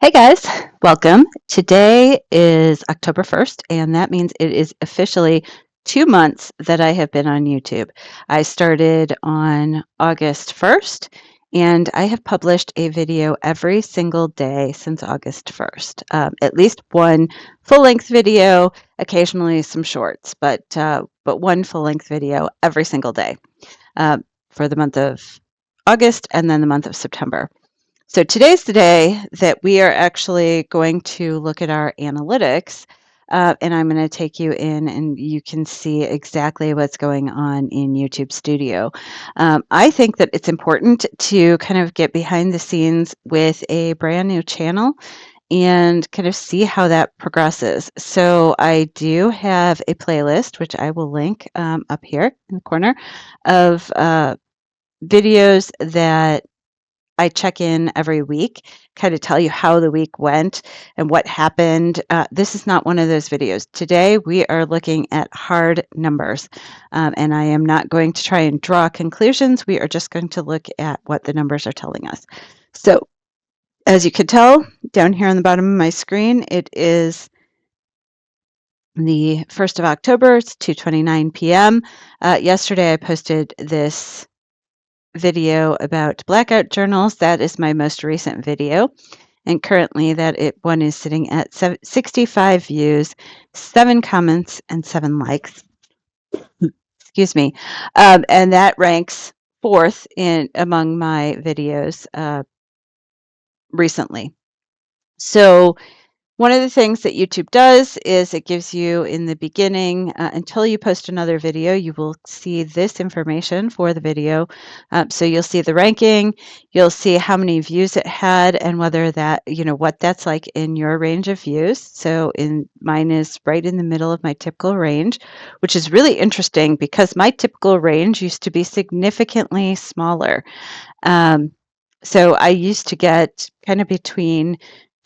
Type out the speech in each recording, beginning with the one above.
Hey guys, welcome. Today is October 1st, and that means it is officially 2 months that I have been on YouTube. I started on August 1st, and I have published a video every single day since August 1st. At least one full-length video, occasionally some shorts, but one full-length video every single day uh, for the month of August and then the month of September. So today's the day that we are actually going to look at our analytics, and I'm going to take you in and you can see exactly what's going on in YouTube Studio. I think that it's important to kind of get behind the scenes with a brand new channel and kind of see how that progresses. So I do have a playlist, which I will link up here in the corner, of videos that I check in every week, kind of tell you how the week went and what happened. This is not one of those videos. Today, we are looking at hard numbers, and I am not going to try and draw conclusions. We are just going to look at what the numbers are telling us. So, as you can tell, down here on the bottom of my screen, it is the 1st of October. It's 2:29 p.m. Yesterday, I posted this video about blackout journals. That is my most recent video. And currently one is sitting at 65 views, 7 comments, and 7 likes. Excuse me. And that ranks 4th among my videos recently. So one of the things that YouTube does is it gives you in the beginning, until you post another video, you will see this information for the video. So you'll see the ranking, you'll see how many views it had and whether that, what that's like in your range of views. So mine is right in the middle of my typical range, which is really interesting because my typical range used to be significantly smaller. So I used to get kind of between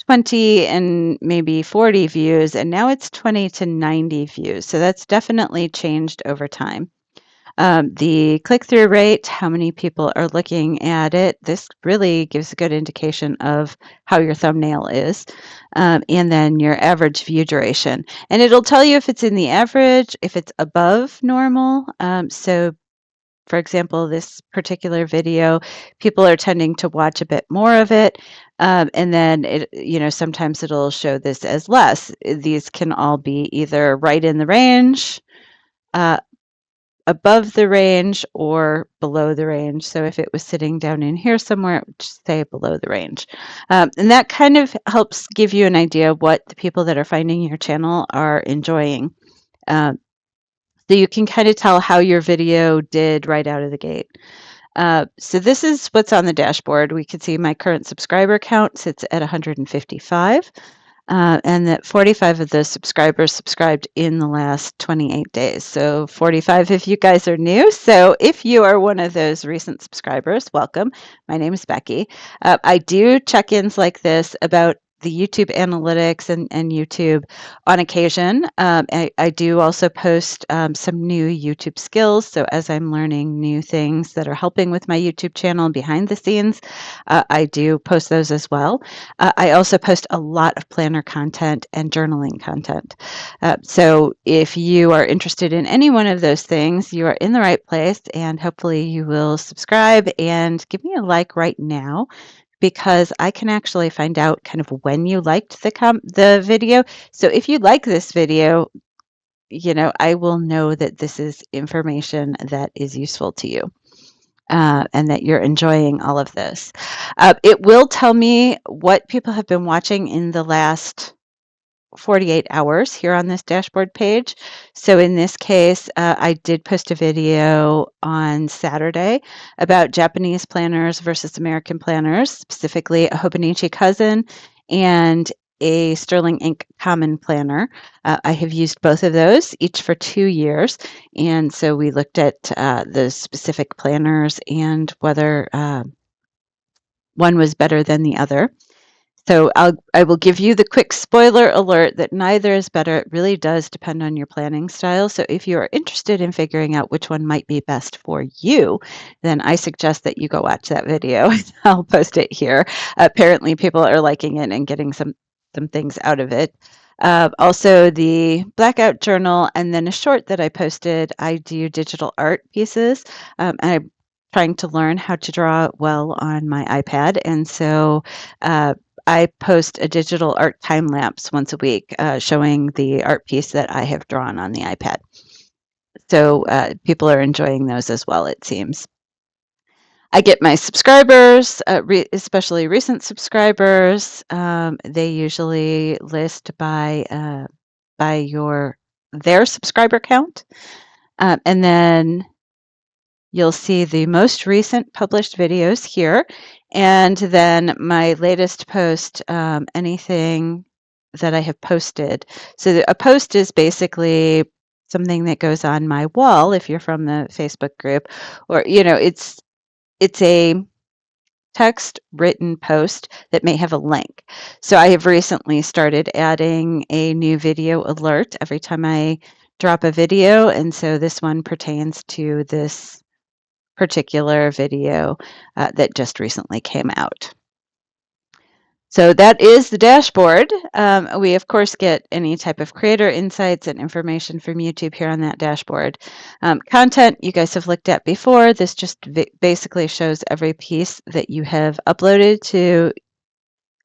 20 and maybe 40 views, and now it's 20 to 90 views. So that's definitely changed over time. The click-through rate, how many people are looking at it, this really gives a good indication of how your thumbnail is. And then your average view duration. And it'll tell you if it's in the average, if it's above normal. So for example, this particular video, people are tending to watch a bit more of it. And then sometimes it'll show this as less. These can all be either right in the range, uh, above the range, or below the range. So if it was sitting down in here somewhere, it would just say below the range. And that kind of helps give you an idea of what the people that are finding your channel are enjoying. So you can kind of tell how your video did right out of the gate. So this is what's on the dashboard. We can see my current subscriber count sits at 155, and that 45 of those subscribers subscribed in the last 28 days. So 45 if you guys are new. So if you are one of those recent subscribers, welcome. My name is Becky. I do check-ins like this about the YouTube analytics and YouTube on occasion. I do also post some new YouTube skills. So as I'm learning new things that are helping with my YouTube channel behind the scenes, I do post those as well. I also post a lot of planner content and journaling content. So if you are interested in any one of those things, you are in the right place, and hopefully you will subscribe and give me a like right now, because I can actually find out kind of when you liked the video. So if you like this video, I will know that this is information that is useful to you, and that you're enjoying all of this. It will tell me what people have been watching in the last 48 hours here on this dashboard page. So in this case, I did post a video on Saturday about Japanese planners versus American planners, specifically a Hobonichi Cousin and a Sterling Ink Common Planner. I have used both of those, each for 2 years. And so we looked at the specific planners and whether one was better than the other. So I will give you the quick spoiler alert that neither is better. It really does depend on your planning style. So if you are interested in figuring out which one might be best for you, then I suggest that you go watch that video. I'll post it here. Apparently, people are liking it and getting some things out of it. Also, the blackout journal, and then a short that I posted. I do digital art pieces, and I'm trying to learn how to draw well on my iPad, and so. I post a digital art time lapse once a week showing the art piece that I have drawn on the iPad. So people are enjoying those as well, it seems. I get my subscribers, especially recent subscribers. They usually list by their subscriber count, and then you'll see the most recent published videos here, and then my latest post, anything that I have posted. So a post is basically something that goes on my wall if you're from the Facebook group, or it's a text written post that may have a link. So I have recently started adding a new video alert every time I drop a video, and so this one pertains to this particular video that just recently came out. So that is the dashboard. We, of course, get any type of creator insights and information from YouTube here on that dashboard. Content you guys have looked at before. This just basically shows every piece that you have uploaded to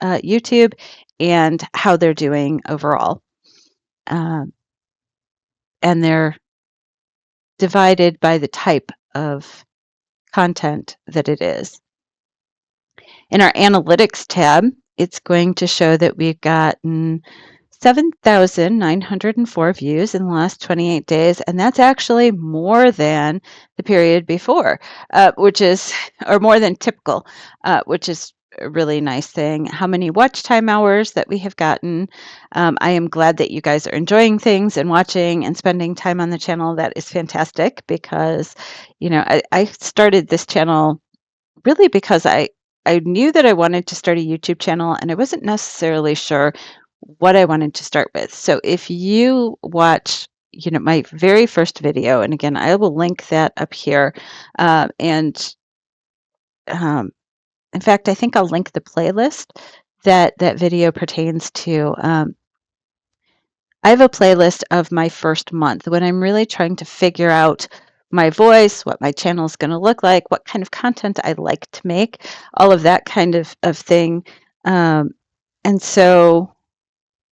YouTube and how they're doing overall. And they're divided by the type of content that it is. In our analytics tab, it's going to show that we've gotten 7,904 views in the last 28 days, and that's actually more than the period before, or more than typical, which is a really nice thing. How many watch time hours that we have gotten. I am glad that you guys are enjoying things and watching and spending time on the channel. That is fantastic because, I started this channel really because I knew that I wanted to start a YouTube channel and I wasn't necessarily sure what I wanted to start with. So if you watch, my very first video, and again, I will link that up here. And in fact, I think I'll link the playlist that video pertains to. I have a playlist of my first month when I'm really trying to figure out my voice, what my channel is going to look like, what kind of content I like to make, all of that kind of thing. And so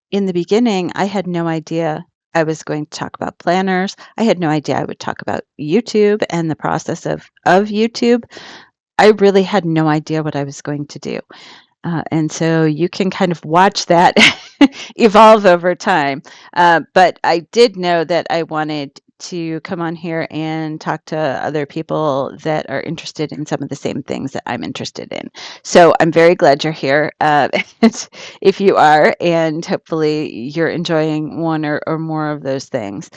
in the beginning, I had no idea I was going to talk about planners. I had no idea I would talk about YouTube and the process of YouTube. I really had no idea what I was going to do. And so you can kind of watch that evolve over time. But I did know that I wanted to come on here and talk to other people that are interested in some of the same things that I'm interested in. So I'm very glad you're here, if you are, and hopefully you're enjoying one or more of those things.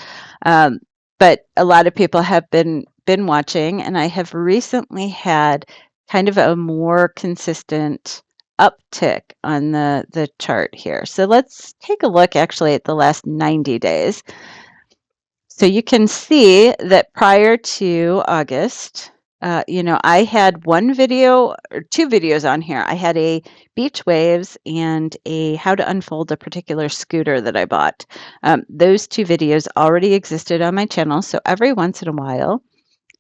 But a lot of people have been watching, and I have recently had kind of a more consistent uptick on the chart here. So let's take a look actually at the last 90 days. So you can see that prior to August, I had one video or two videos on here. I had a beach waves and a how to unfold a particular scooter that I bought. Those two videos already existed on my channel. So every once in a while,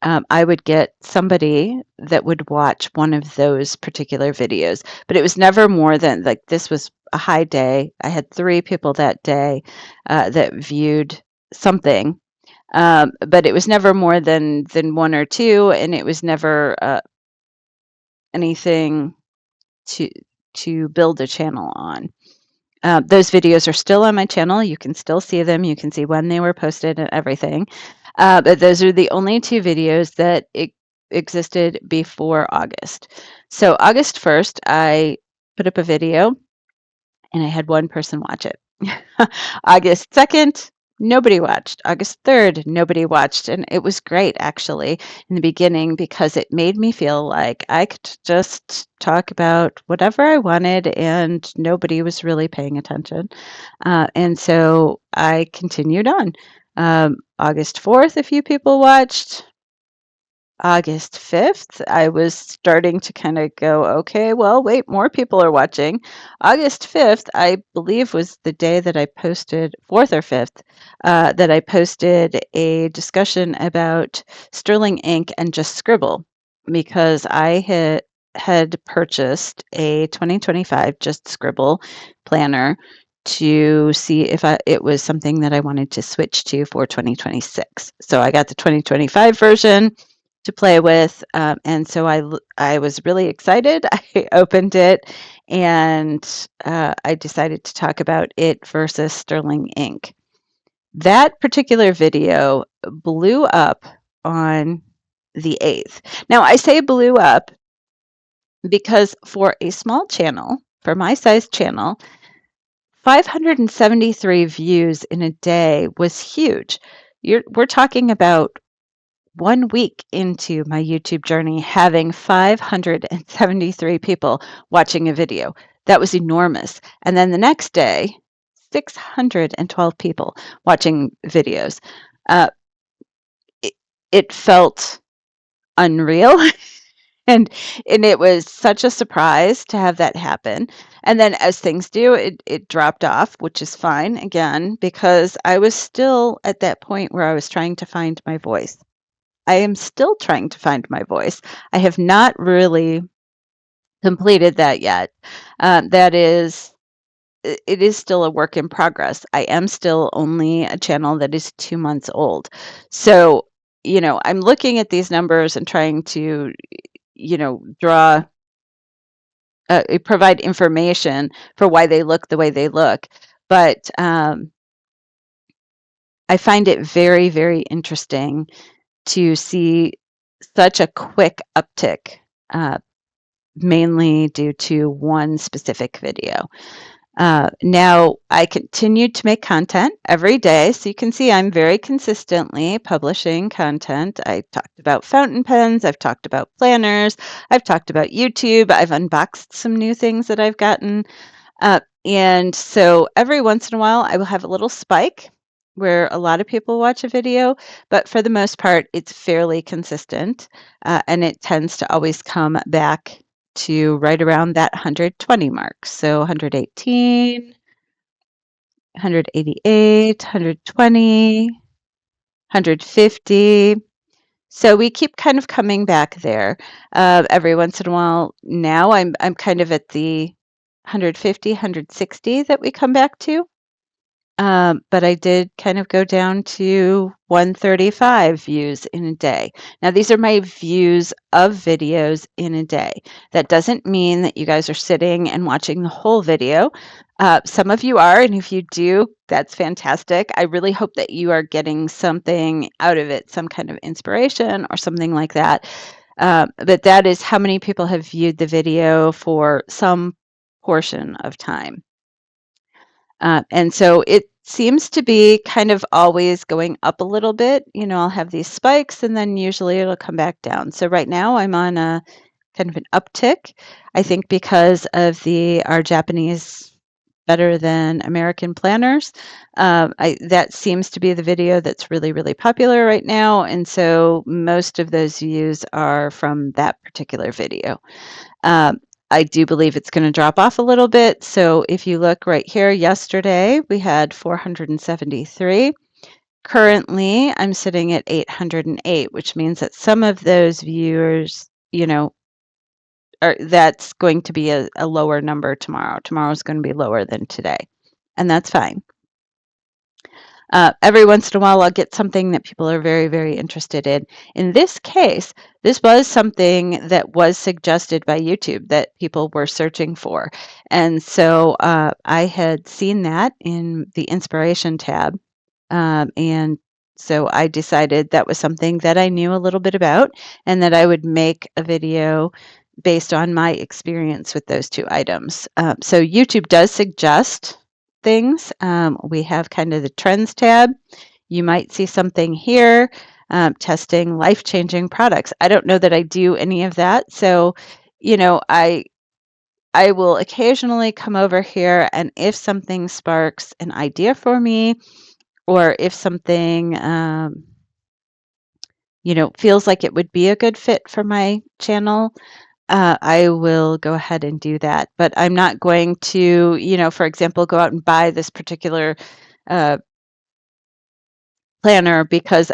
I would get somebody that would watch one of those particular videos, but it was never more than this was a high day. I had 3 people that day that viewed something, but it was never more than 1 or 2, and it was never anything to build a channel on. Those videos are still on my channel. You can still see them. You can see when they were posted and everything. But those are the only 2 videos that existed before August. So August 1st, I put up a video and I had one person watch it. August 2nd, nobody watched. August 3rd, nobody watched. And it was great, actually, in the beginning because it made me feel like I could just talk about whatever I wanted and nobody was really paying attention. And so I continued on. August 4th, a few people watched. August 5th, I was starting to kind of go, okay, well, wait, more people are watching. August 5th, I believe, was the day that I posted, 4th or 5th, that I posted a discussion about Sterling ink and just scribble because I had purchased a 2025 just scribble planner to see if it was something that I wanted to switch to for 2026. So I got the 2025 version to play with. And so I was really excited. I opened it and I decided to talk about it versus Sterling ink. That particular video blew up on the 8th. Now, I say blew up because for a small channel, for my size channel, 573 views in a day was huge. We're talking about 1 week into my YouTube journey, having 573 people watching a video. That was enormous. And then the next day, 612 people watching videos. Uh, it, it felt unreal. and and it was such a surprise to have that happen. And then as things do, it dropped off, which is fine again, because I was still at that point where I was trying to find my voice. I am still trying to find my voice. I have not really completed that yet. That is, it is still a work in progress. I am still only a channel that is 2 months old. So, I'm looking at these numbers and trying to, draw, provide information for why they look the way they look. But I find it very, very interesting to see such a quick uptick, uh, mainly due to one specific video. Now, I continue to make content every day, so you can see I'm very consistently publishing content. I talked about fountain pens, I've talked about planners, I've talked about YouTube, I've unboxed some new things that I've gotten. And so every once in a while, I will have a little spike where a lot of people watch a video, but for the most part, it's fairly consistent. And it tends to always come back to right around that 120 mark. So 118, 188, 120, 150. So we keep kind of coming back there every once in a while. Now I'm kind of at the 150, 160 that we come back to. But I did kind of go down to 135 views in a day. Now, these are my views of videos in a day. That doesn't mean that you guys are sitting and watching the whole video. Some of you are, and if you do, that's fantastic. I really hope that you are getting something out of it, some kind of inspiration or something like that. But that is how many people have viewed the video for some portion of time. And so it seems to be kind of always going up a little bit. I'll have these spikes and then usually it'll come back down. So right now I'm on a kind of an uptick, I think because of our Japanese better than American planners. That seems to be the video that's really, really popular right now. And so most of those views are from that particular video. I do believe it's going to drop off a little bit. So if you look right here, yesterday we had 473. Currently, I'm sitting at 808, which means that some of those viewers, that's going to be a lower number tomorrow. Tomorrow's going to be lower than today, and that's fine. Every once in a while, I'll get something that people are very, very interested in. In this case, this was something that was suggested by YouTube that people were searching for. And so I had seen that in the inspiration tab. And so I decided that was something that I knew a little bit about and that I would make a video based on my experience with those two items. So YouTube does suggest things. We have kind of the trends tab. You might see something here, testing life-changing products. I don't know that I do any of that. So, I will occasionally come over here, and if something sparks an idea for me, or if something, feels like it would be a good fit for my channel, I will go ahead and do that. But I'm not going to, for example, go out and buy this particular uh, planner because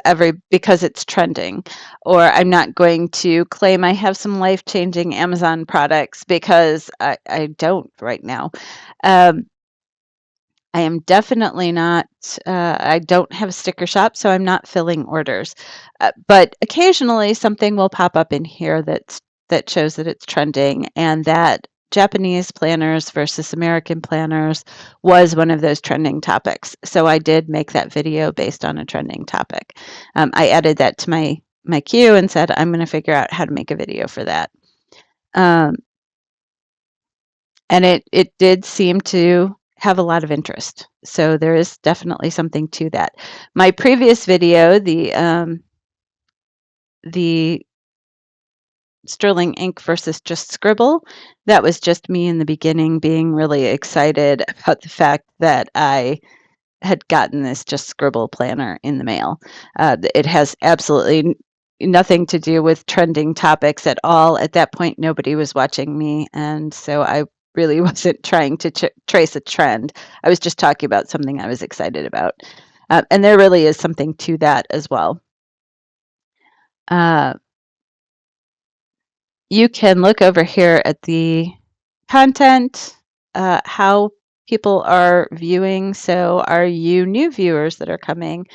it's trending, or I'm not going to claim I have some life-changing Amazon products because I don't right now. Um, I am definitely not, I don't have a sticker shop, so I'm not filling orders. But occasionally something will pop up in here that shows that it's trending, and that Japanese planners versus American planners was one of those trending topics. So I did make that video based on a trending topic. I added that to my queue and said, I'm going to figure out how to make a video for that. Um, and it did seem to have a lot of interest. So there is definitely something to that. My previous video, the Sterling ink versus just scribble, that was just me in the beginning being really excited about the fact that I had gotten this just scribble planner in the mail. It has absolutely nothing to do with trending topics at all. At that point, nobody was watching me, and so I really wasn't trying to trace a trend. I was just talking about something I was excited about. And there really is something to that as well. Uh, you can look over here at the content, how people are viewing. So are you new viewers that are coming?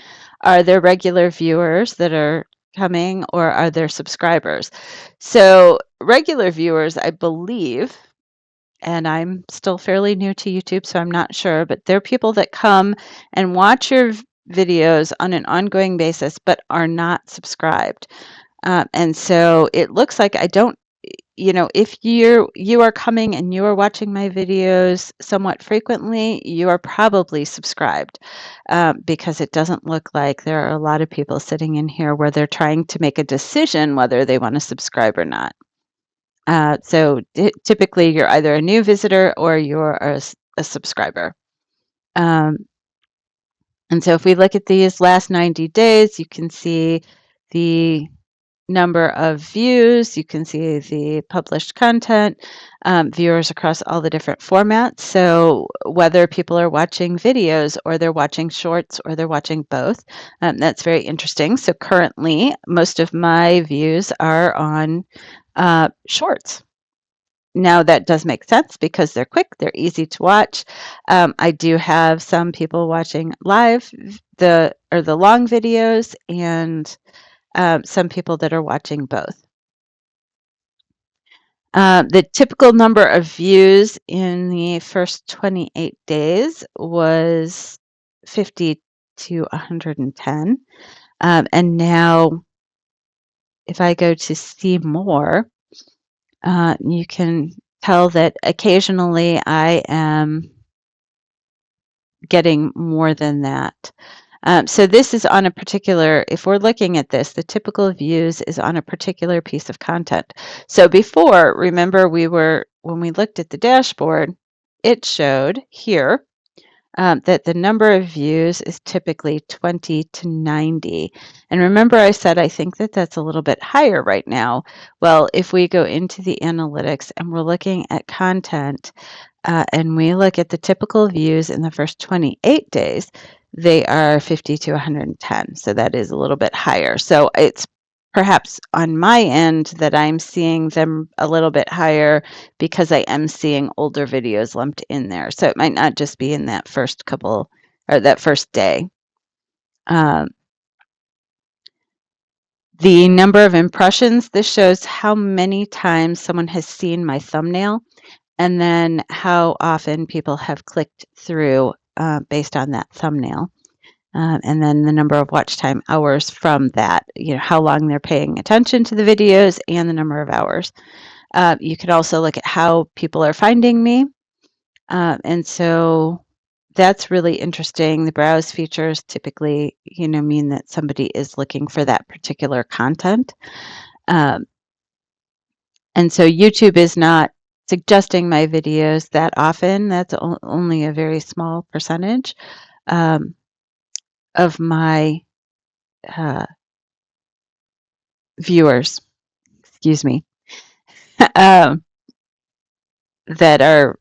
Are there regular viewers that are coming, or are there subscribers? So regular viewers, I believe, and I'm still fairly new to YouTube, so I'm not sure, but there are people that come and watch your videos on an ongoing basis but are not subscribed. And so it looks like I don't, if you are coming and you are watching my videos somewhat frequently, you are probably subscribed, because it doesn't look like there are a lot of people sitting in here where they're trying to make a decision whether they want to subscribe or not. So typically you're either a new visitor or you're a subscriber. And so if we look at these last 90 days, you can see the number of views, you can see the published content, viewers across all the different formats. So whether people are watching videos or they're watching shorts or they're watching both, that's very interesting. So currently, most of my views are on shorts. Now that does make sense because they're quick, they're easy to watch. I do have some people watching live the long videos, and some people that are watching both. The typical number of views in the first 28 days was 50 to 110. And now if I go to see more, you can tell that occasionally I am getting more than that. So this is on a particular, if we're looking at this, the typical views is on a particular piece of content. So before, remember when we looked at the dashboard, it showed here that the number of views is typically 20 to 90. And remember I said I think that that's a little bit higher right now. Well, if we go into the analytics and we're looking at content, and we look at the typical views in the first 28 days, they are 50 to 110. So that is a little bit higher. So it's perhaps on my end that I'm seeing them a little bit higher because I am seeing older videos lumped in there. So it might not just be in that first couple or that first day. The number of impressions, this shows how many times someone has seen my thumbnail, and then how often people have clicked through based on that thumbnail. And then the number of watch time hours from that, how long they're paying attention to the videos and the number of hours. You could also look at how people are finding me. And so that's really interesting. The browse features typically, mean that somebody is looking for that particular content. Um, and so YouTube is not suggesting my videos that often. That's only a very small percentage um, of my uh, viewers, excuse me, um, that are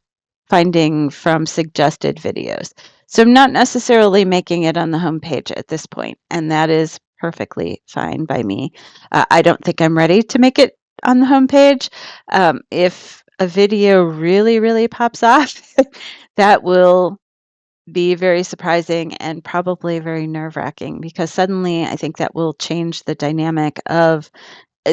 finding from suggested videos. So I'm not necessarily making it on the homepage at this point, and that is perfectly fine by me. I don't think I'm ready to make it on the homepage. If a video really, really pops off, that will be very surprising and probably very nerve-wracking because suddenly I think that will change the dynamic of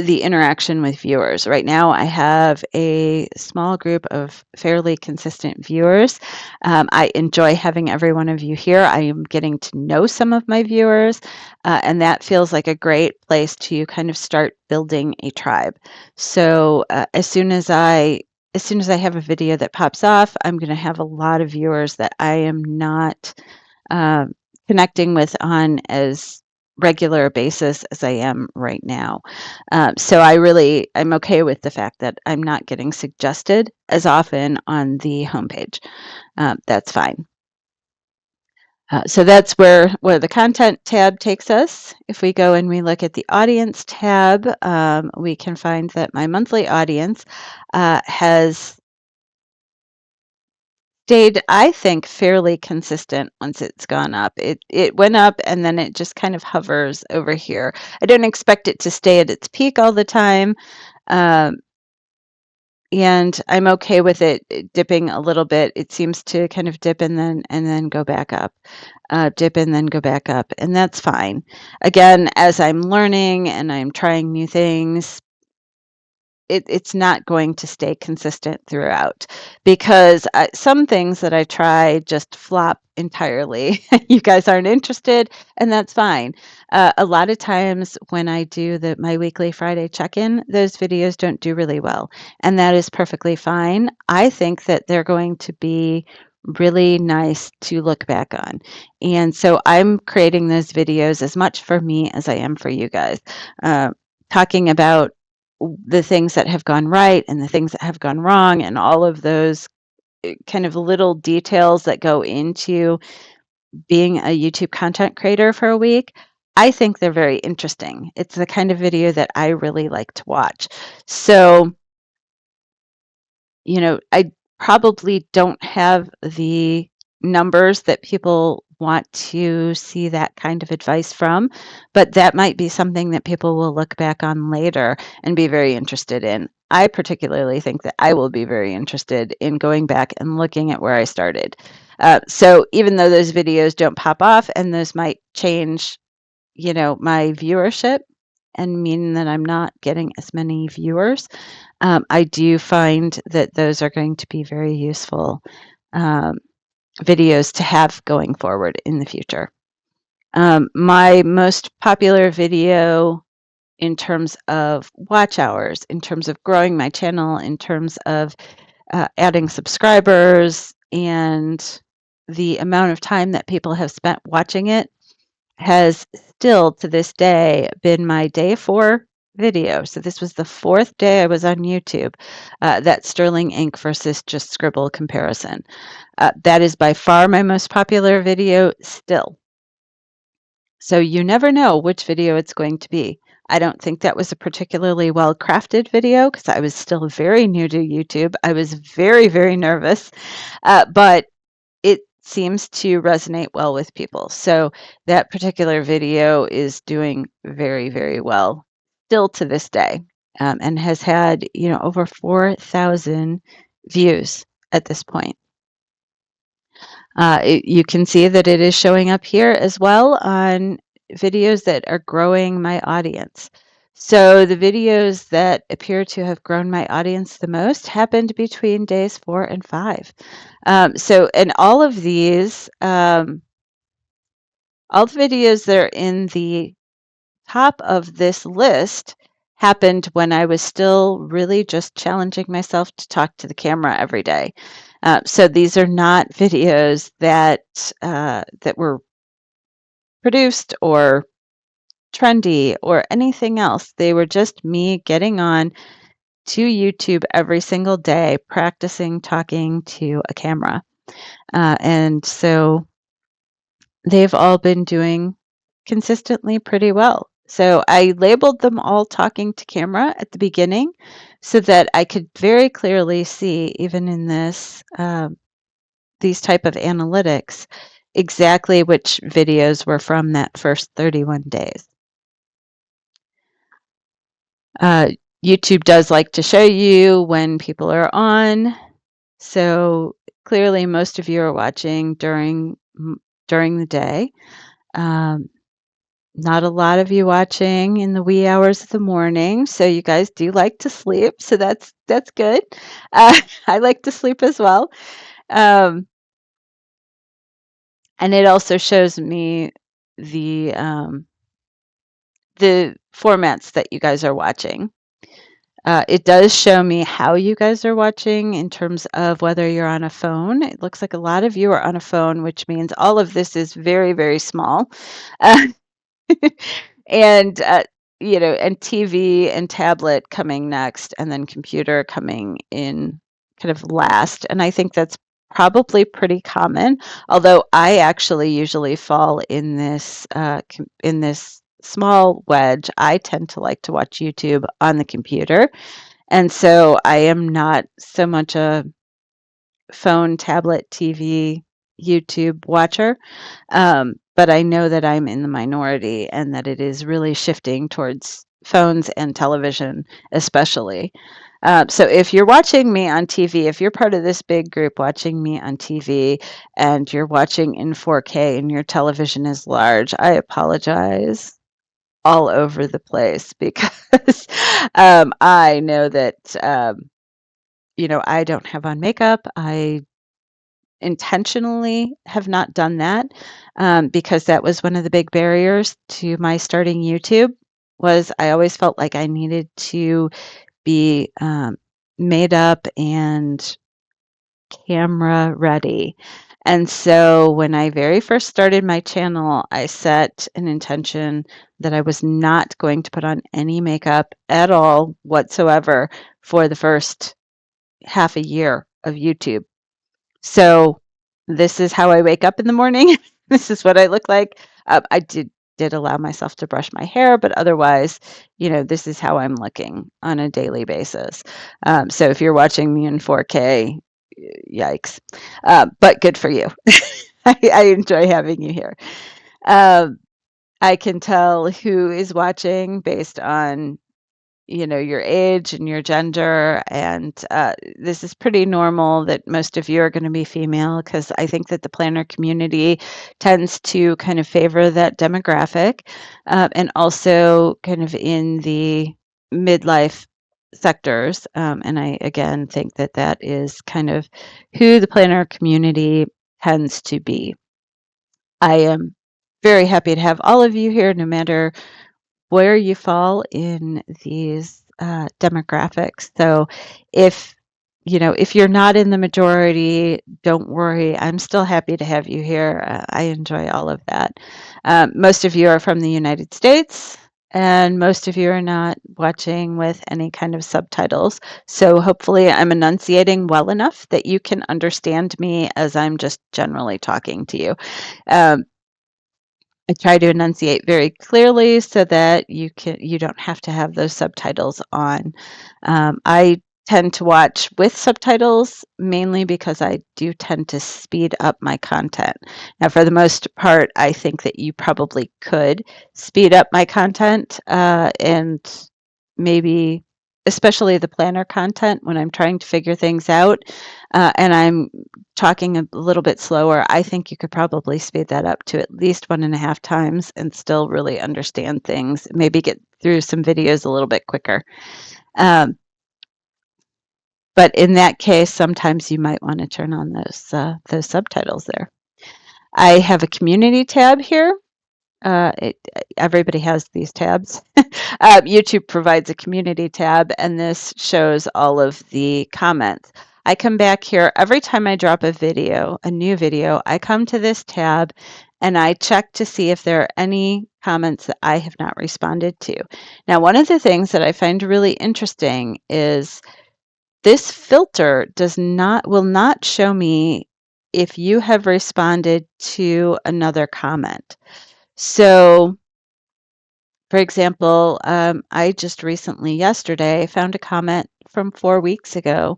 the interaction with viewers. Right now, I have a small group of fairly consistent viewers. I enjoy having every one of you here. I am getting to know some of my viewers, and that feels like a great place to kind of start building a tribe. So as soon as I have a video that pops off, I'm going to have a lot of viewers that I am not um, connecting with on as regular basis as I am right now. So I'm okay with the fact that I'm not getting suggested as often on the homepage. That's fine. So that's where the content tab takes us. If we go and we look at the audience tab, we can find that my monthly audience has stayed, I think, fairly consistent once it's gone up. It went up and then it just kind of hovers over here. I don't expect it to stay at its peak all the time. Um, and I'm okay with it dipping a little bit. It seems to kind of dip and then go back up, dip and then go back up, and that's fine. Again, as I'm learning and I'm trying new things, it's not going to stay consistent throughout because some things that I try just flop entirely. You guys aren't interested, and that's fine. A lot of times when I do my weekly Friday check-in, those videos don't do really well, and that is perfectly fine. I think that they're going to be really nice to look back on. And so I'm creating those videos as much for me as I am for you guys. Uh, Talking about the things that have gone right and the things that have gone wrong and all of those kind of little details that go into being a YouTube content creator for a week, I think they're very interesting. It's the kind of video that I really like to watch. So, I probably don't have the numbers that people want to see that kind of advice from, but that might be something that people will look back on later and be very interested in. I particularly think that I will be very interested in going back and looking at where I started. So even though those videos don't pop off and those might change, my viewership and mean that I'm not getting as many viewers, I do find that those are going to be very useful um, videos to have going forward in the future. My most popular video in terms of watch hours, in terms of growing my channel, in terms of adding subscribers, and the amount of time that people have spent watching it has still to this day been my day 4 video. So this was the 4th day I was on YouTube, that Sterling ink versus just scribble comparison. That is by far my most popular video still. So you never know which video it's going to be. I don't think that was a particularly well-crafted video because I was still very new to YouTube. I was very, very nervous, but it seems to resonate well with people. So that particular video is doing very, very well still to this day, and has had, over 4,000 views at this point. You can see that it is showing up here as well on videos that are growing my audience. So the videos that appear to have grown my audience the most happened between days 4 and 5. And all of these, all the videos that are in the top of this list happened when I was still really just challenging myself to talk to the camera every day. So these are not videos that were produced or trendy or anything else. They were just me getting on to YouTube every single day, practicing talking to a camera. And so they've all been doing consistently pretty well. So I labeled them all talking to camera at the beginning so that I could very clearly see, even in these type of analytics, exactly which videos were from that first 31 days. Uh, YouTube does like to show you when people are on. So clearly, most of you are watching during the day. Um, Not a lot of you watching in the wee hours of the morning. So you guys do like to sleep. So that's good. I like to sleep as well. Um, and it also shows me the um, the formats that you guys are watching. It does show me how you guys are watching in terms of whether you're on a phone. It looks like a lot of you are on a phone, which means all of this is very, very small. Uh, and, and TV and tablet coming next, and then computer coming in kind of last. And I think that's probably pretty common, although I actually usually fall in this small wedge. I tend to like to watch YouTube on the computer, and so I am not so much a phone, tablet, TV, YouTube watcher. But I know that I'm in the minority and that it is really shifting towards phones and television, especially. So if you're watching me on TV, if you're part of this big group watching me on TV and you're watching in 4K and your television is large, I apologize all over the place because I know that I don't have on makeup. I intentionally have not done that because that was one of the big barriers to my starting YouTube. Was I always felt like I needed to be made up and camera ready. And so when I very first started my channel, I set an intention that I was not going to put on any makeup at all whatsoever for the first half a year of YouTube. So this is how I wake up in the morning. This is what I look like. I did allow myself to brush my hair, but otherwise, this is how I'm looking on a daily basis. So if you're watching me in 4K, yikes. But good for you. I enjoy having you here. Um, I can tell who is watching based on your age and your gender, and this is pretty normal that most of you are going to be female because I think that the planner community tends to kind of favor that demographic, and also kind of in the midlife sectors. And I again think that that is kind of who the planner community tends to be. I am very happy to have all of you here, no matter where you fall in these demographics. So if you're not in the majority, don't worry. I'm still happy to have you here. I enjoy all of that. Most of you are from the United States, and most of you are not watching with any kind of subtitles. So hopefully I'm enunciating well enough that you can understand me as I'm just generally talking to you. Um, I try to enunciate very clearly so that you don't have to have those subtitles on. I tend to watch with subtitles mainly because I do tend to speed up my content. Now, for the most part, I think that you probably could speed up my content and maybe especially the planner content when I'm trying to figure things out and I'm talking a little bit slower. I think you could probably speed that up to at least 1.5 times and still really understand things, maybe get through some videos a little bit quicker. But in that case, sometimes you might want to turn on those subtitles there. I have a community tab here. Everybody has these tabs. YouTube provides a community tab, and this shows all of the comments. I come back here every time I drop a new video, I come to this tab and I check to see if there are any comments that I have not responded to. Now, one of the things that I find really interesting is this filter will not show me if you have responded to another comment. So, for example, I just recently, yesterday, found a comment from 4 weeks ago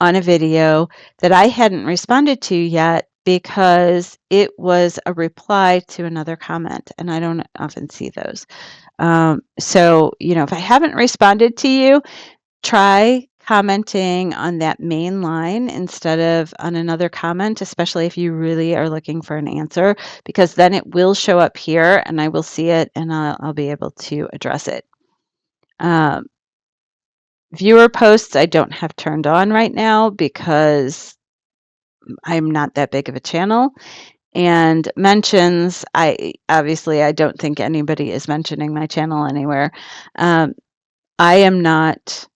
on a video that I hadn't responded to yet because it was a reply to another comment, and I don't often see those. So, if I haven't responded to you, try commenting on that main line instead of on another comment, especially if you really are looking for an answer, because then it will show up here and I will see it and I'll be able to address it. Um, Viewer posts I don't have turned on right now because I'm not that big of a channel. And mentions, I don't think anybody is mentioning my channel anywhere. I am not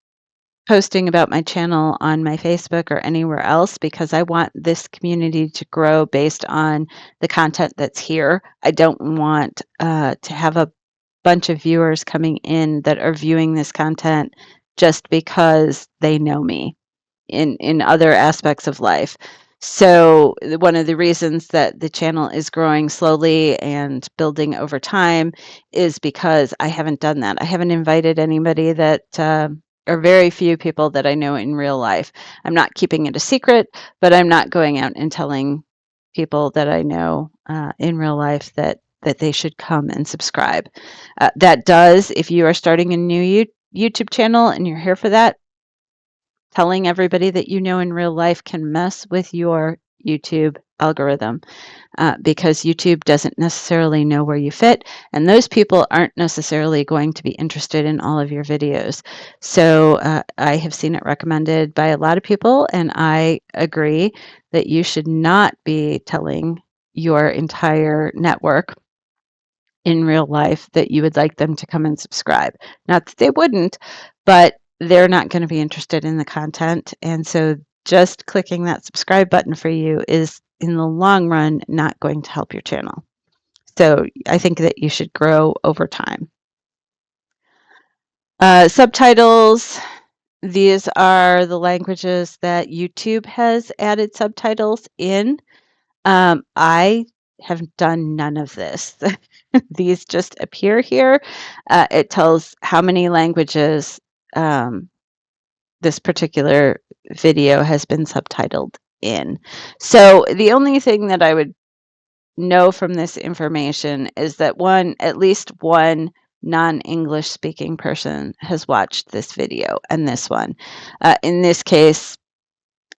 posting about my channel on my Facebook or anywhere else because I want this community to grow based on the content that's here. I don't want to have a bunch of viewers coming in that are viewing this content just because they know me in other aspects of life. So one of the reasons that the channel is growing slowly and building over time is because I haven't done that. I haven't invited anybody that, or very few people that I know in real life. I'm not keeping it a secret, but I'm not going out and telling people that I know in real life that they should come and subscribe. That does, if you are starting a new YouTube channel and you're here for that, telling everybody that you know in real life can mess with your YouTube algorithm because YouTube doesn't necessarily know where you fit, and those people aren't necessarily going to be interested in all of your videos. So I have seen it recommended by a lot of people, and I agree that you should not be telling your entire network in real life that you would like them to come and subscribe. Not that they wouldn't, but they're not going to be interested in the content. And so just clicking that subscribe button for you is, in the long run, not going to help your channel. So I think that you should grow over time. Subtitles. These are the languages that YouTube has added subtitles in. I have done none of this. These just appear here. It tells how many languages this particular video has been subtitled in. So the only thing that I would know from this information is that at least one non-English speaking person has watched this video and this one. In this case,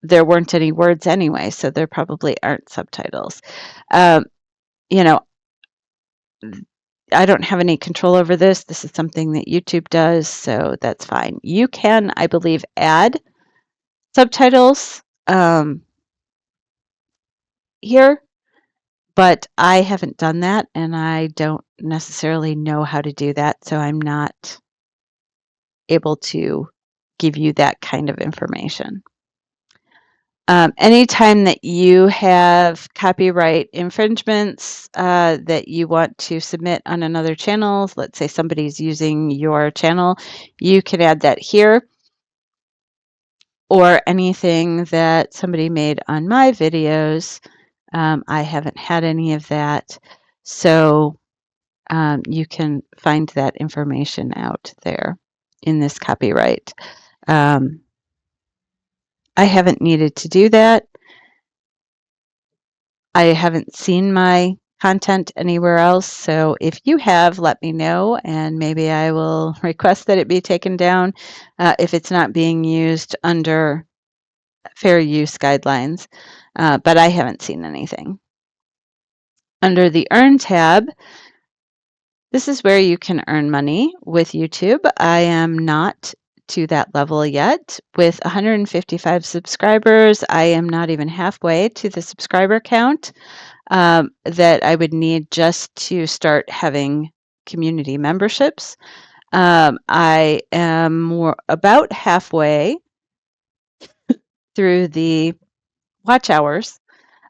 there weren't any words anyway, so there probably aren't subtitles. You know, I don't have any control over this. This is something that YouTube does, so that's fine. You can, I believe, add subtitles here, but I haven't done that, and I don't necessarily know how to do that, so I'm not able to give you that kind of information. Anytime that you have copyright infringements that you want to submit on another channel, let's say somebody's using your channel, you can add that here. Or anything that somebody made on my videos. I haven't had any of that. So you can find that information out there in this copyright. I haven't needed to do that. I haven't seen my content anywhere else. So if you have, let me know, and maybe I will request that it be taken down if it's not being used under fair use guidelines. But I haven't seen anything. Under the Earn tab, this is where you can earn money with YouTube. I am not to that level yet. With 155 subscribers, I am not even halfway to the subscriber count that I would need just to start having community memberships. I am about halfway through the watch hours.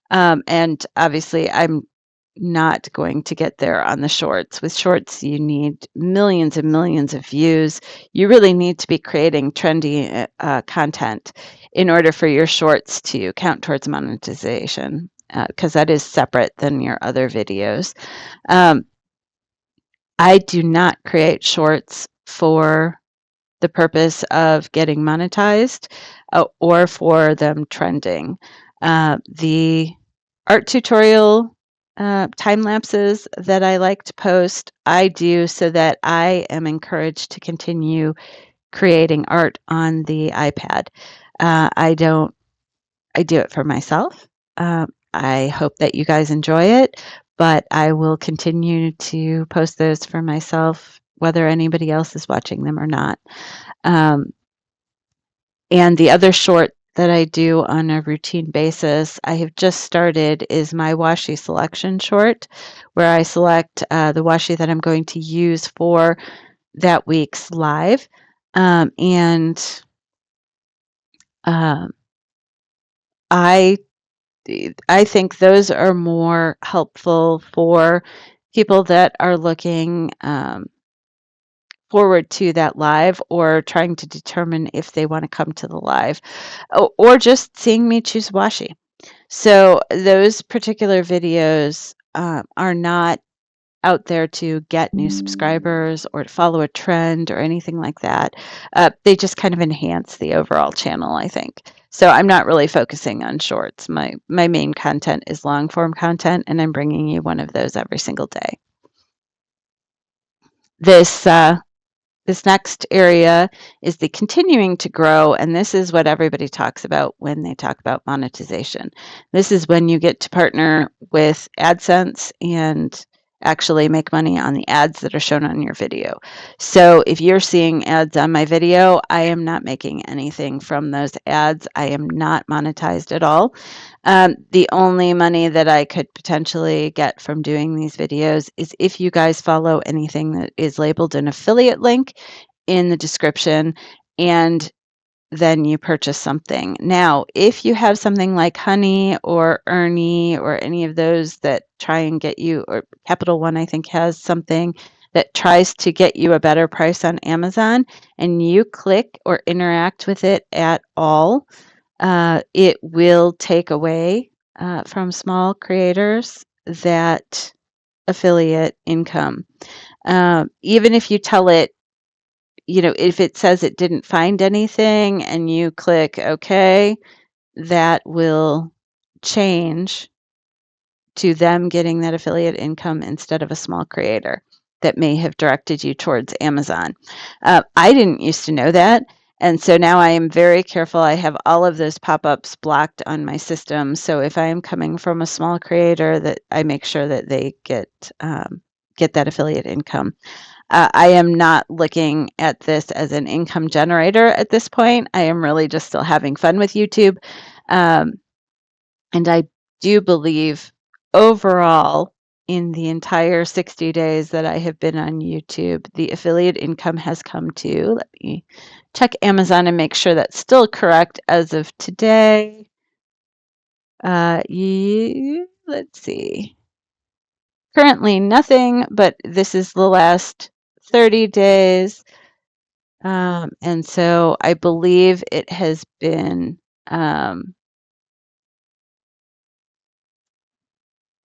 And obviously, I'm not going to get there on the shorts. With shorts, you need millions and millions of views. You really need to be creating trendy content in order for your shorts to count towards monetization, because that is separate than your other videos. I do not create shorts for the purpose of getting monetized or for them trending. The art tutorial time lapses that I like to post, I do so that I am encouraged to continue creating art on the iPad. I don't, I do it for myself. I hope that you guys enjoy it, but I will continue to post those for myself, whether anybody else is watching them or not. Um, and the other short that I do on a routine basis, I have just started, is my washi selection short, where I select the washi that I'm going to use for that week's live. And um, I I think those are more helpful for people that are looking forward to that live or trying to determine if they want to come to the live or just seeing me choose washi. So those particular videos are not out there to get new subscribers or to follow a trend or anything like that. They just kind of enhance the overall channel, I think. So I'm not really focusing on shorts. My main content is long form content, and I'm bringing you one of those every single day. This this next area is the continuing to grow, and this is what everybody talks about when they talk about monetization. This is when you get to partner with AdSense and actually make money on the ads that are shown on your video. So if you're seeing ads on my video, I am not making anything from those ads. I am not monetized at all. The only money that I could potentially get from doing these videos is if you guys follow anything that is labeled an affiliate link in the description and then you purchase something. Now, if you have something like Honey or Ernie or any of those that try and get you, or Capital One, I think, has something that tries to get you a better price on Amazon, and you click or interact with it at all, it will take away from small creators that affiliate income. Even if you tell it, if it says it didn't find anything and you click OK, that will change to them getting that affiliate income instead of a small creator that may have directed you towards Amazon. I didn't used to know that. And so now I am very careful. I have all of those pop-ups blocked on my system. So if I am coming from a small creator, that I make sure that they get that affiliate income. I am not looking at this as an income generator at this point. I am really just still having fun with YouTube. And I do believe overall, in the entire 60 days that I have been on YouTube, the affiliate income has come to, let me check Amazon and make sure that's still correct as of today. Let's see. Currently nothing, but this is the last 30 days. And so I believe it has been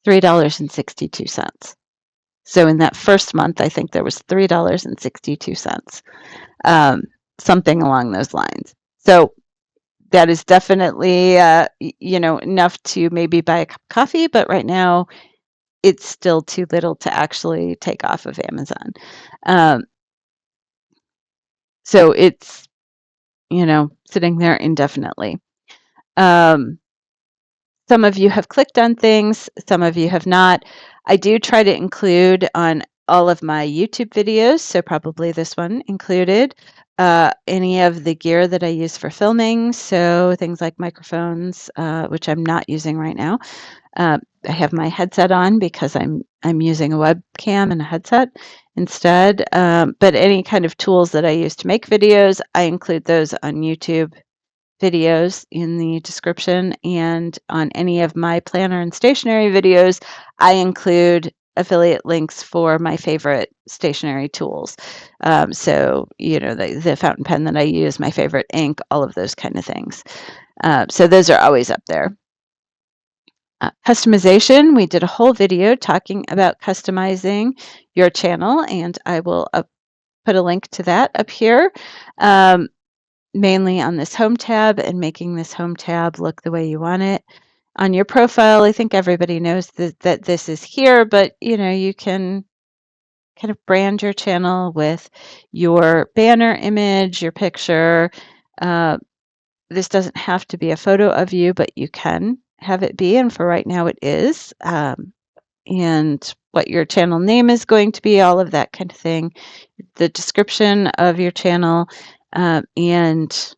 $3.62. So in that first month, I think there was $3.62, something along those lines. So that is definitely, enough to maybe buy a cup of coffee, but right now it's still too little to actually take off of Amazon. So it's, sitting there indefinitely. Some of you have clicked on things, some of you have not. I do try to include on all of my YouTube videos, so probably this one included, any of the gear that I use for filming, so things like microphones, which I'm not using right now. I have my headset on because I'm using a webcam and a headset instead. But any kind of tools that I use to make videos, I include those on YouTube videos in the description, and on any of my planner and stationery videos, I include affiliate links for my favorite stationery tools. So, the fountain pen that I use, my favorite ink, all of those kind of things. So those are always up there. Customization, we did a whole video talking about customizing your channel, and I will put a link to that up here, mainly on this home tab and making this home tab look the way you want it. On your profile, I think everybody knows that this is here, but you can kind of brand your channel with your banner image, your picture. This doesn't have to be a photo of you, but you can have it be, and for right now it is. And what your channel name is going to be, all of that kind of thing, the description of your channel, and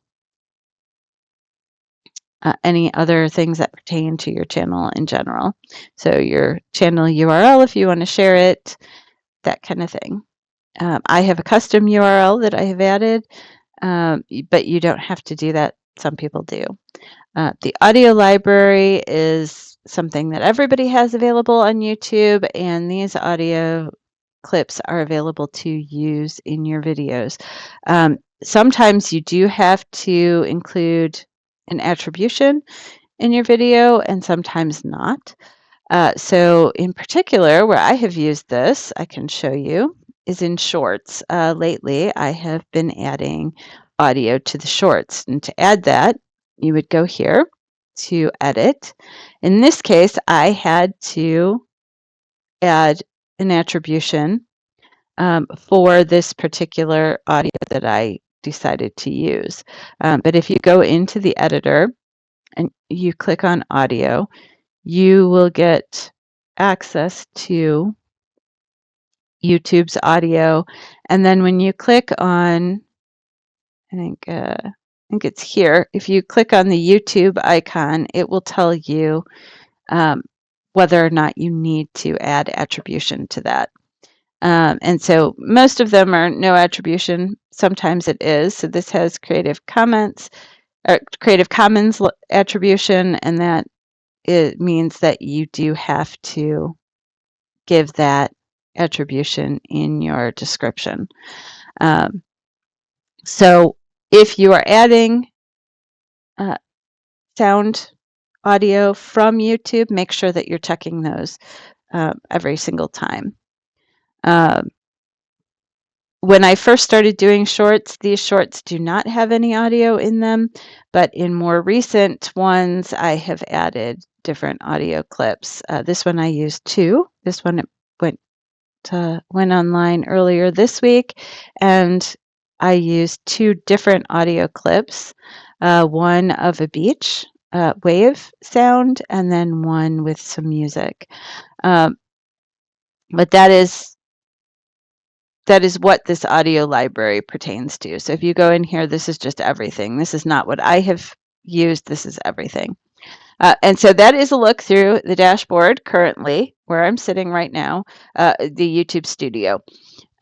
any other things that pertain to your channel in general. So your channel URL, if you want to share it, that kind of thing. I have a custom URL that I have added, but you don't have to do that. Some people do. The audio library is something that everybody has available on YouTube, and these audio clips are available to use in your videos. Sometimes you do have to include an attribution in your video, and sometimes not. So in particular, where I have used this, I can show you, is in shorts. Lately, I have been adding audio to the shorts. And to add that, you would go here to edit. In this case, I had to add an attribution for this particular audio that I decided to use. But if you go into the editor and you click on audio, you will get access to YouTube's audio. And then when you click on, I think it's here, if you click on the YouTube icon, it will tell you whether or not you need to add attribution to that. And so most of them are no attribution. Sometimes it is. So this has Creative Commons attribution, and that it means that you do have to give that attribution in your description. So if you are adding sound audio from YouTube, make sure that you're checking those every single time. When I first started doing shorts, these shorts do not have any audio in them, but in more recent ones, I have added different audio clips. This one I used 2. This one went online earlier this week, and I used 2 different audio clips, one of a beach wave sound, and then one with some music. But that is what this audio library pertains to. So if you go in here, this is just everything. This is not what I have used. This is everything. And so that is a look through the dashboard currently, where I'm sitting right now, the YouTube studio.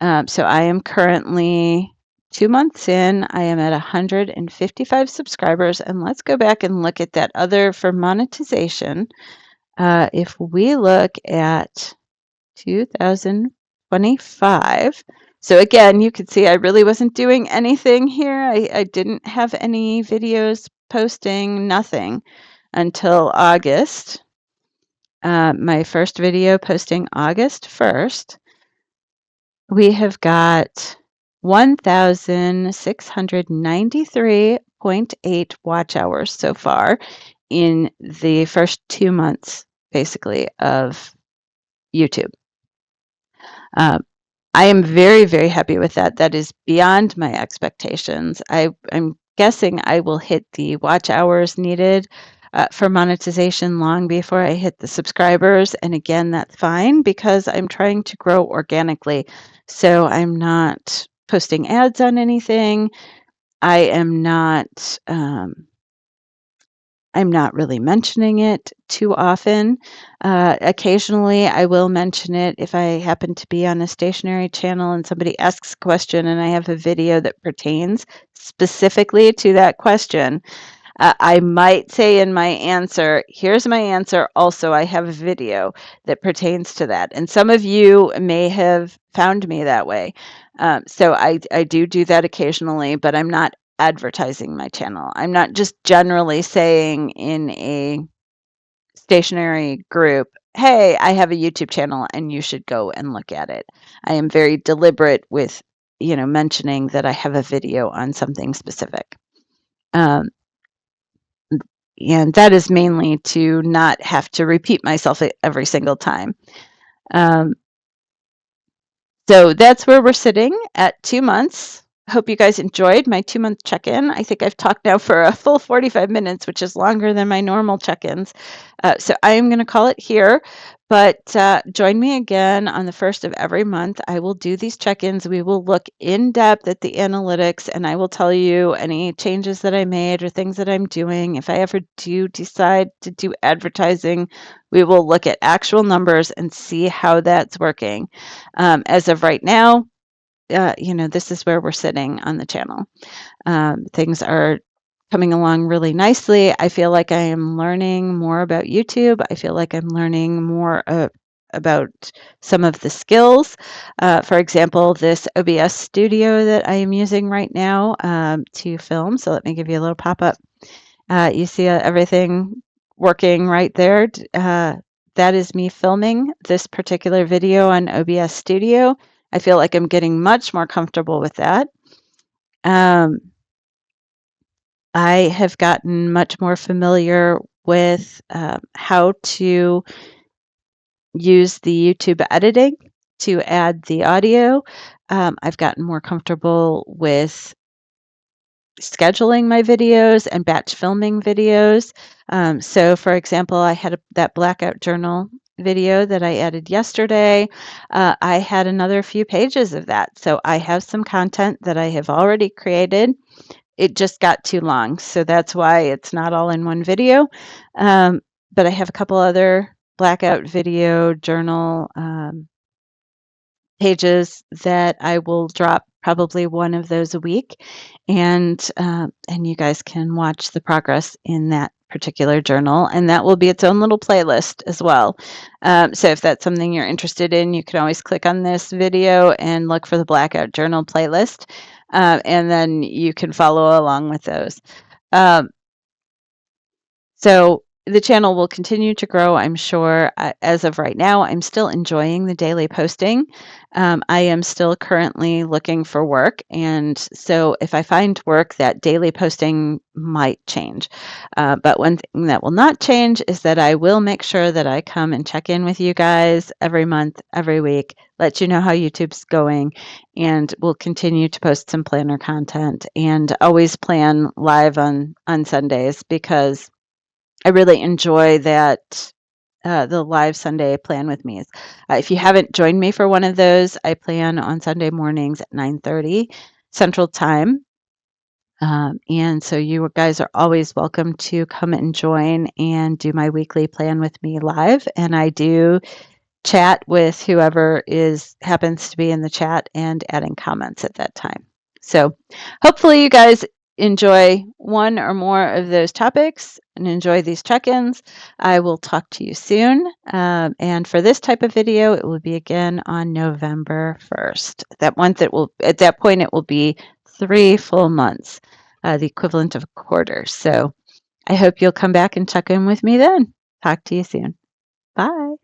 So I am currently 2 months in. I am at 155 subscribers. And let's go back and look at that other for monetization. If we look at 2025. So again, you can see I really wasn't doing anything here. I didn't have any videos posting, nothing until August. My first video posting August 1st. We have got 1,693.8 watch hours so far in the first 2 months, basically, of YouTube. I am very, very happy with that. That is beyond my expectations. I'm guessing I will hit the watch hours needed for monetization long before I hit the subscribers. And again, that's fine because I'm trying to grow organically. So I'm not posting ads on anything. I'm not really mentioning it too often. Occasionally, I will mention it if I happen to be on a stationary channel and somebody asks a question and I have a video that pertains specifically to that question. I might say in my answer, here's my answer. Also, I have a video that pertains to that. And some of you may have found me that way. So I do that occasionally, but I'm not advertising my channel. I'm not just generally saying in a stationary group, hey, I have a YouTube channel and you should go and look at it. I am very deliberate with, mentioning that I have a video on something specific. Um, and that is mainly to not have to repeat myself every single time. So that's where we're sitting at 2 months. Hope you guys enjoyed my 2-month check-in. I think I've talked now for a full 45 minutes, which is longer than my normal check-ins. So I am going to call it here, but join me again on the first of every month. I will do these check-ins. We will look in depth at the analytics, and I will tell you any changes that I made or things that I'm doing. If I ever do decide to do advertising, we will look at actual numbers and see how that's working. As of right now, this is where we're sitting on the channel. Things are coming along really nicely. I feel like I am learning more about YouTube. I feel like I'm learning more about some of the skills. For example, this OBS studio that I am using right now to film. So let me give you a little pop-up. You see everything working right there. That is me filming this particular video on OBS Studio. I feel like I'm getting much more comfortable with that. I have gotten much more familiar with how to use the YouTube editing to add the audio. I've gotten more comfortable with scheduling my videos and batch filming videos. So for example, I had that blackout journal video that I added yesterday. I had another few pages of that. So I have some content that I have already created. It just got too long. So that's why it's not all in one video. But I have a couple other blackout video journal pages that I will drop probably one of those a week, and you guys can watch the progress in that particular journal, and that will be its own little playlist as well. So if that's something you're interested in, you can always click on this video and look for the Blackout Journal playlist, and then you can follow along with those. So the channel will continue to grow, I'm sure. As of right now, I'm still enjoying the daily posting. I am still currently looking for work. And so if I find work, that daily posting might change. But one thing that will not change is that I will make sure that I come and check in with you guys every month, every week, let you know how YouTube's going, and we'll continue to post some planner content and always plan live on Sundays, because I really enjoy that, the live Sunday plan with me. If you haven't joined me for one of those, I plan on Sunday mornings at 9:30 Central Time. And so you guys are always welcome to come and join and do my weekly plan with me live. And I do chat with whoever happens to be in the chat and adding comments at that time. So hopefully you guys enjoy one or more of those topics and enjoy these check-ins. I will talk to you soon. And for this type of video, it will be again on November 1st. At that point, it will be 3 full months, the equivalent of a quarter. So I hope you'll come back and check in with me then. Talk to you soon. Bye.